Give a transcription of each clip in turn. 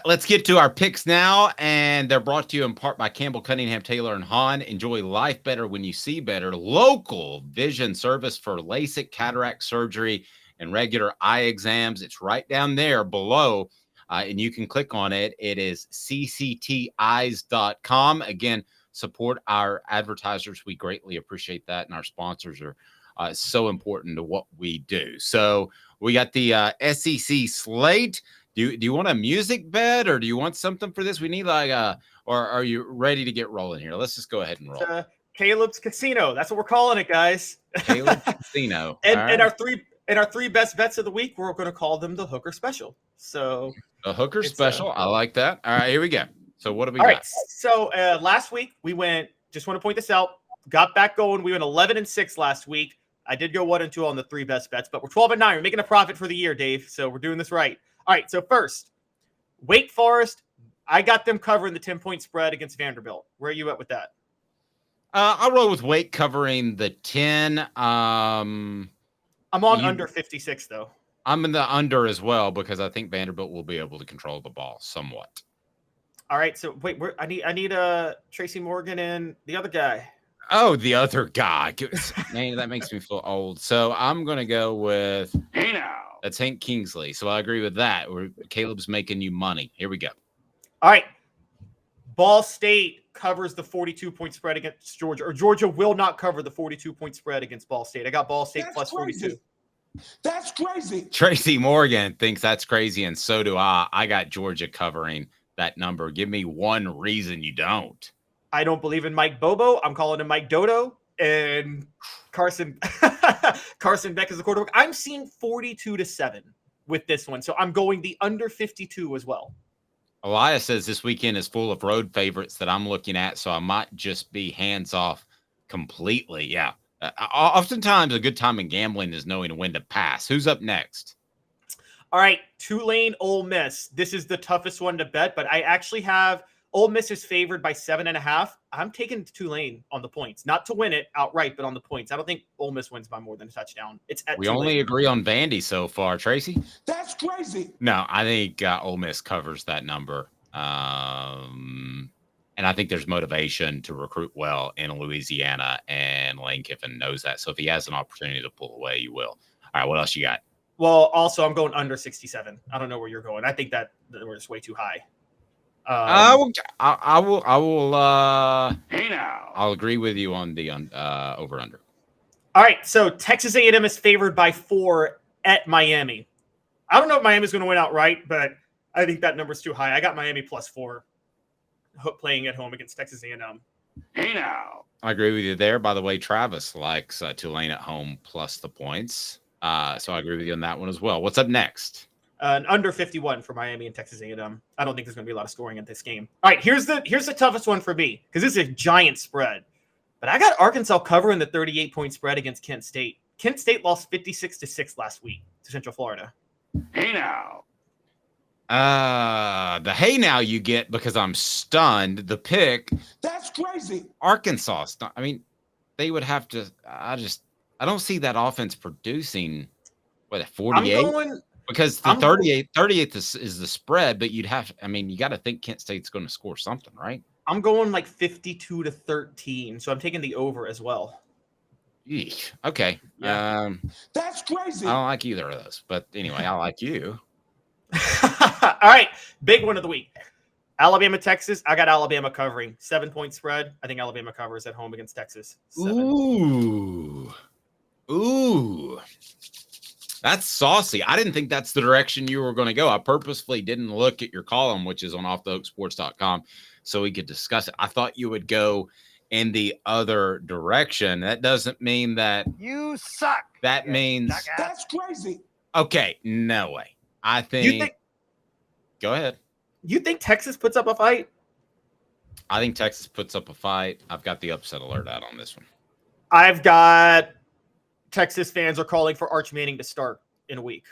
let's get to our picks now, and they're brought to you in part by Campbell, Cunningham, Taylor, and Haun. Enjoy life better when you see better. Local vision service for Lasik, cataract surgery, and regular eye exams. It's right down there below, and you can click on it. It is ccteyes.com. Again, support our advertisers. We greatly appreciate that, and our sponsors are so important to what we do. So we got the SEC slate. Do you want a music bed, or do you want something for this? We need or are you ready to get rolling here? Let's just go ahead and roll. Caleb's Casino. That's what we're calling it, guys. Caleb's Casino. and our three best bets of the week, we're going to call them the Hooker Special. So the Hooker Special. I like that. All right, here we go. So what do we got? All right. So last week we went, just want to point this out, got back going. We went 11-6 last week. I did go 1-2 on the three best bets, but we're 12-9. We're making a profit for the year, Dave. So we're doing this right. All right, so first, Wake Forest, I got them covering the 10-point spread against Vanderbilt. Where are you at with that? I'll roll with Wake covering the 10. I'm on under 56, though. I'm in the under as well because I think Vanderbilt will be able to control the ball somewhat. All right, so wait, I need Tracy Morgan and the other guy. Oh, the other guy. Man, that makes me feel old. So I'm going to go with Hey now. That's Hank Kingsley. So I agree with that. Caleb's making you money. Here we go. All right. Ball State covers the 42-point spread against Georgia, or Georgia will not cover the 42-point spread against Ball State. I got Ball State plus 42. That's crazy. Tracy Morgan thinks that's crazy, and so do I. I got Georgia covering that number. Give me one reason you don't. I don't believe in Mike Bobo. I'm calling him Mike Dodo. And Carson Beck is the quarterback. I'm seeing 42-7 with this one. So I'm going the under 52 as well. Elias says this weekend is full of road favorites that I'm looking at, so I might just be hands off completely. Yeah. Oftentimes a good time in gambling is knowing when to pass. Who's up next? All right. Tulane, Ole Miss. This is the toughest one to bet, but I actually have Ole Miss is favored by 7.5. I'm taking Tulane on the points, not to win it outright, but on the points. I don't think Ole Miss wins by more than a touchdown. It's at we Tulane. only agree on Vandy so far, Tracy. That's crazy. No, I think Ole Miss covers that number, and I think there's motivation to recruit well in Louisiana, and Lane Kiffin knows that. So if he has an opportunity to pull away, you will. All right, what else you got? Well, also I'm going under 67. I don't know where you're going. I think that we're just way too high. I will. Hey now. I'll agree with you on the over under. All right, so Texas A&M is favored by 4 at Miami. I don't know if Miami's going to win outright, but I think that number's too high. I got Miami plus 4 playing at home against Texas A&M. Hey now. I agree with you there. By the way, Travis likes Tulane at home plus the points. So I agree with you on that one as well. What's up next? Under 51 for Miami and Texas A&M. I don't think there's going to be a lot of scoring in this game. All right, here's the toughest one for me because this is a giant spread. But I got Arkansas covering the 38-point spread against Kent State. Kent State lost 56-6 last week to Central Florida. Hey now. The hey now you get because I'm stunned. The pick. That's crazy. Arkansas. I mean, they would have to. I don't see that offense producing. What, 48? Because the 38th is the spread, but you got to think Kent State's going to score something, right? I'm going like 52-13, so I'm taking the over as well. Eesh. Okay. Yeah. That's crazy. I don't like either of those, but anyway, I like you. All right, big one of the week. Alabama, Texas. I got Alabama covering 7-point spread. I think Alabama covers at home against Texas. 7. Ooh. That's saucy. I didn't think that's the direction you were going to go. I purposefully didn't look at your column, which is on offthehooksports.com, so we could discuss it. I thought you would go in the other direction. That doesn't mean that you suck. That means that's crazy. Okay, no way. I think go ahead. You think Texas puts up a fight? I think Texas puts up a fight. I've got the upset alert out on this one. I've got Texas fans are calling for Arch Manning to start in a week.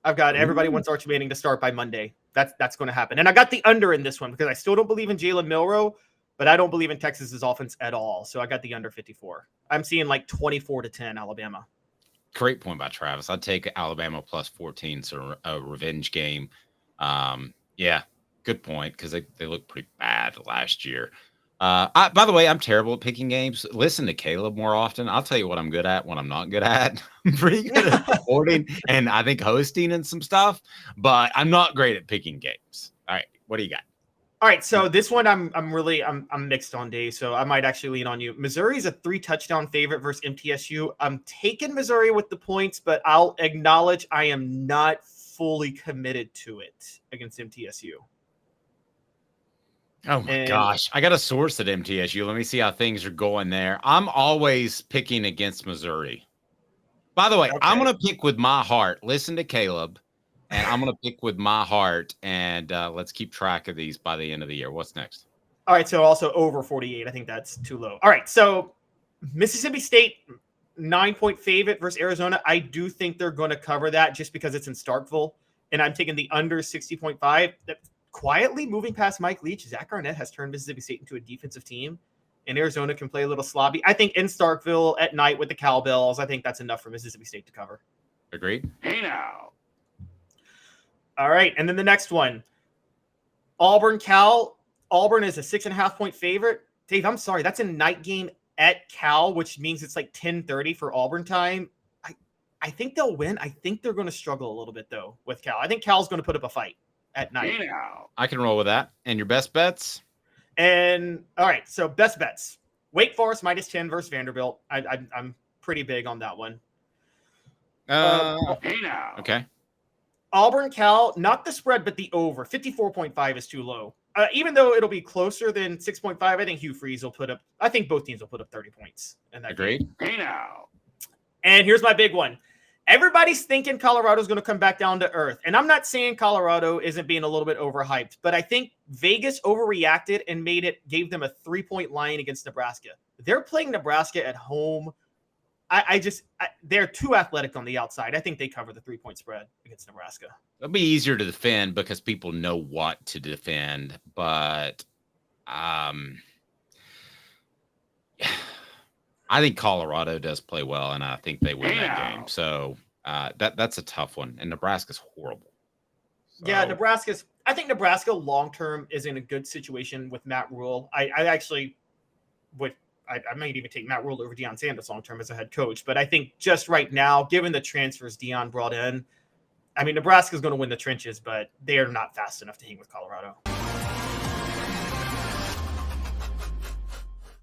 I've got everybody wants Arch Manning to start by Monday. That's going to happen. And I got the under in this one because I still don't believe in Jalen Milroe, but I don't believe in Texas's offense at all. So I got the under 54. I'm seeing like 24-10 Alabama. Great point by Travis. I'd take Alabama plus 14. So a revenge game. Yeah, good point, because they looked pretty bad last year. By the way, I'm terrible at picking games. Listen to Caleb more often. I'll tell you what I'm good at, what I'm not good at. I'm pretty good at reporting and I think hosting and some stuff, but I'm not great at picking games. All right, what do you got? All right, so this one I'm mixed on, Dave. So I might actually lean on you. Missouri is a 3-touchdown favorite versus MTSU. I'm taking Missouri with the points, but I'll acknowledge I am not fully committed to it against MTSU. Oh my gosh, I got a source at MTSU. Let me see how things are going there. I'm always picking against Missouri. By the way, I'm going to pick with my heart. Listen to Caleb. And I'm going to pick with my heart, and let's keep track of these by the end of the year. What's next? All right, so also over 48. I think that's too low. All right, so Mississippi State, 9-point favorite versus Arizona. I do think they're going to cover that just because it's in Starkville, and I'm taking the under 60.5. Quietly moving past Mike Leach, Zach Arnett has turned Mississippi State into a defensive team, and Arizona can play a little sloppy. I think in Starkville at night with the Cowbells, I think that's enough for Mississippi State to cover. Agreed. Hey now. All right, and then the next one, Auburn-Cal. Auburn is a 6.5-point favorite. Dave, I'm sorry, that's a night game at Cal, which means it's like 10:30 for Auburn time. I think they'll win. I think they're going to struggle a little bit, though, with Cal. I think Cal's going to put up a fight at night. Hey now. I can roll with that. And your best bets? And, all right, so best bets. Wake Forest -10 versus Vanderbilt. I'm pretty big on that one. Hey now. Okay. Auburn-Cal, not the spread, but the over. 54.5 is too low. Even though it'll be closer than 6.5, I think Hugh Freeze will put up – I think both teams will put up 30 points. In that Agreed. game. Hey now. And here's my big one. Everybody's thinking Colorado's going to come back down to earth. And I'm not saying Colorado isn't being a little bit overhyped, but I think Vegas overreacted and gave them a 3-point line against Nebraska. They're playing Nebraska at home. They're too athletic on the outside. I think they cover the 3-point spread against Nebraska. It'll be easier to defend because people know what to defend, but I think Colorado does play well, and I think they win that game. So that's a tough one, and Nebraska's horrible. So. Yeah, I think Nebraska long-term is in a good situation with Matt Rule. I actually would – I might even take Matt Rule over Deion Sanders long-term as a head coach. But I think just right now, given the transfers Deion brought in, I mean, Nebraska's going to win the trenches, but they are not fast enough to hang with Colorado.